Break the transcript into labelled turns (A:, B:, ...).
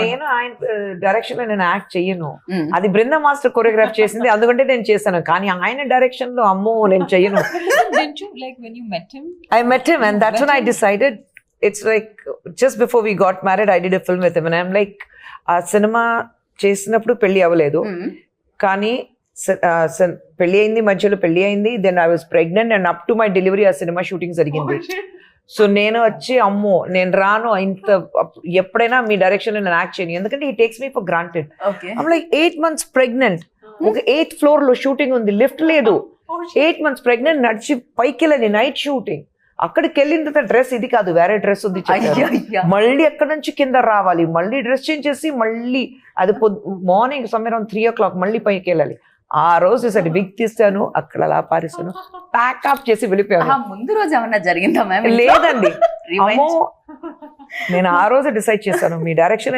A: నేను ఆయన డైరెక్షన్ లో నేను యాక్ట్ చెయ్యను, అది బృంద మాస్టర్ కొరియోగ్రాఫ్ చేసింది, అందుకంటే నేను చేశాను. కానీ ఆయన డైరెక్షన్ లో అమ్మో నేను చెయ్యను. I met him and that's when I decided. It's like just before we got married, I did a film with him and I'm like, ఆ సినిమా చేసినప్పుడు పెళ్లి అవ్వలేదు, కానీ పెళ్లి అయింది, మధ్యలో పెళ్లి అయింది, then I was pregnant and up to my delivery ఆ సినిమా షూటింగ్ జరిగింది. సో నేను వచ్చి అమ్మో నేను రాను, ఇంత ఎప్పుడైనా మీ డైరెక్షన్ లో నేను యాక్ట్ చేయను, ఎందుకంటే ఈ takes me for granted. I'm like 8 months pregnant, ఒక 8th floor లో షూటింగ్ ఉంది, లిఫ్ట్ లేదు, 8 months ప్రెగ్నెంట్, నడిచి పైకి వెళ్ళని నైట్ షూటింగ్. అక్కడికి వెళ్ళిన తర్వాత డ్రెస్ ఇది కాదు, వేరే డ్రెస్ ఉంది, మళ్ళీ ఎక్కడి నుంచి కింద రావాలి, మళ్ళీ డ్రెస్ చేంజ్ చేసి మళ్ళీ అది మార్నింగ్ సమ్వేర్ అరౌండ్ 3 o'clock మళ్ళీ పైకి వెళ్ళాలి. ఆ రోజు సరే బిగ్ తీస్తాను, అక్కడ అలా పారేస్తాను, ప్యాకప్ చేసి వెళ్ళిపోయాను.
B: ముందు రోజు ఏమన్నా జరిగిందా మ్యామ్?
A: లేదండి, అమ్మో నేను ఆ రోజు డిసైడ్ చేశాను, మీ డైరెక్షన్